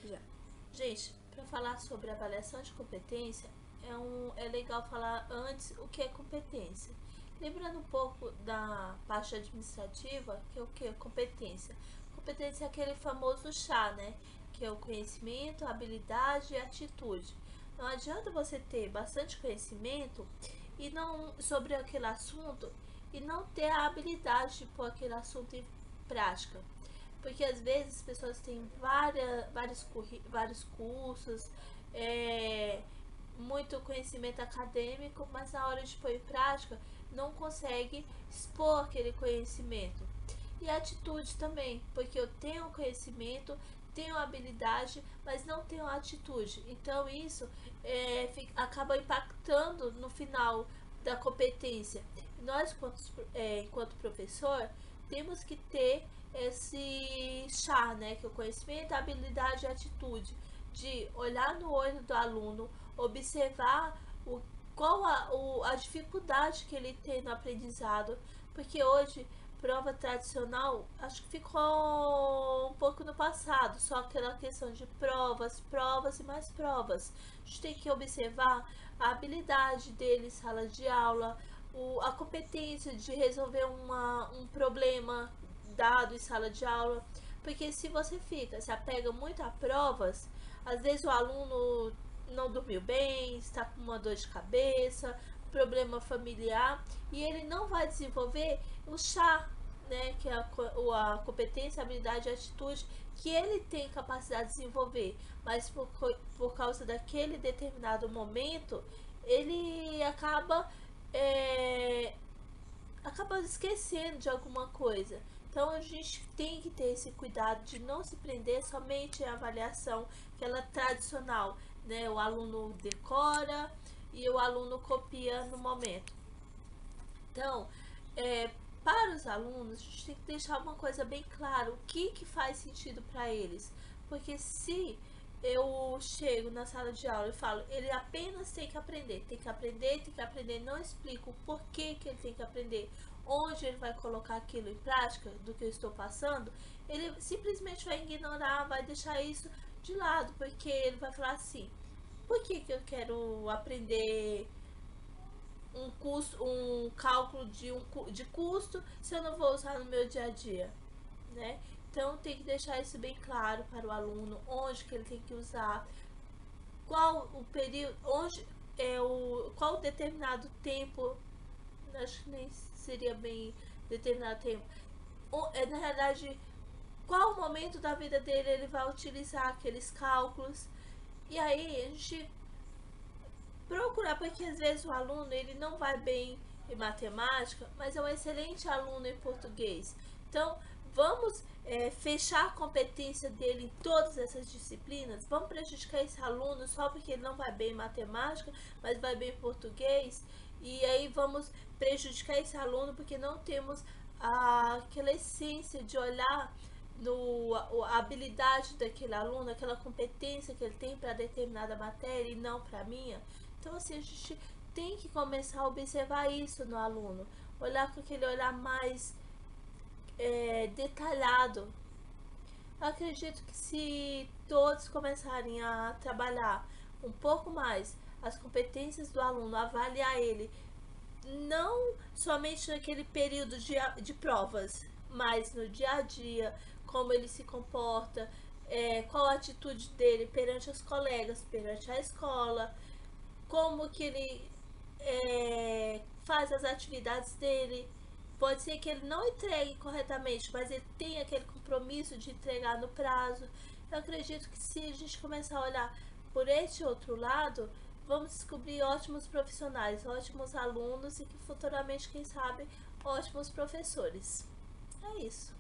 Já. Gente, para falar sobre avaliação de competência, é legal falar antes o que é competência. Lembrando um pouco da parte administrativa, que é o que? Competência. Competência é aquele famoso chá, né? Que é o conhecimento, habilidade e atitude. Não adianta você ter bastante conhecimento e não sobre aquele assunto e não ter a habilidade de pôr aquele assunto em prática. Porque às vezes as pessoas têm vários cursos, é, muito conhecimento acadêmico, mas na hora de pôr em prática não consegue expor aquele conhecimento. E a atitude também, porque eu tenho conhecimento, tenho habilidade, mas não tenho atitude. Então isso acaba impactando no final da competência. Nós, enquanto professor, temos que ter esse char, né, que é o conhecimento, habilidade e atitude, de olhar no olho do aluno, observar a dificuldade que ele tem no aprendizado, porque hoje prova tradicional acho que ficou um pouco no passado, só aquela questão de provas e mais provas. A gente tem que observar a habilidade dele em sala de aula, a competência de resolver um problema dado em sala de aula, porque se você se apega muito a provas, às vezes o aluno não dormiu bem, está com uma dor de cabeça, problema familiar, e ele não vai desenvolver o chá, né, que é a competência, habilidade e atitude que ele tem capacidade de desenvolver, mas por causa daquele determinado momento, ele acaba esquecendo de alguma coisa. Então a gente tem que ter esse cuidado de não se prender somente à avaliação, aquela tradicional, né? O aluno decora e o aluno copia no momento. Então, para os alunos, a gente tem que deixar uma coisa bem clara, o que faz sentido para eles. Porque se eu chego na sala de aula e falo, ele apenas tem que aprender, não explico o porquê que ele tem que aprender, onde ele vai colocar aquilo em prática do que eu estou passando, ele simplesmente vai ignorar, vai deixar isso de lado, porque ele vai falar assim, por que eu quero aprender um cálculo de custo se eu não vou usar no meu dia a dia, né? Então tem que deixar isso bem claro para o aluno, onde que ele tem que usar, qual o período, qual determinado tempo, acho que nem seria bem determinado tempo, na realidade, qual momento da vida dele ele vai utilizar aqueles cálculos. E aí a gente procurar, porque às vezes o aluno ele não vai bem em matemática, mas é um excelente aluno em português. Então, vamos fechar a competência dele em todas essas disciplinas? Vamos prejudicar esse aluno só porque ele não vai bem em matemática, mas vai bem em português? E aí vamos prejudicar esse aluno porque não temos aquela essência de olhar a habilidade daquele aluno, aquela competência que ele tem para determinada matéria e não para a minha. Então, assim, a gente tem que começar a observar isso no aluno, olhar com aquele olhar mais detalhado. Eu acredito que se todos começarem a trabalhar um pouco mais as competências do aluno, avaliar ele, não somente naquele período de provas, mas no dia a dia, como ele se comporta, qual a atitude dele perante os colegas, perante a escola, como que ele faz as atividades dele. Pode ser que ele não entregue corretamente, mas ele tem aquele compromisso de entregar no prazo. Eu acredito que se a gente começar a olhar por esse outro lado, vamos descobrir ótimos profissionais, ótimos alunos e que futuramente, quem sabe, ótimos professores. É isso.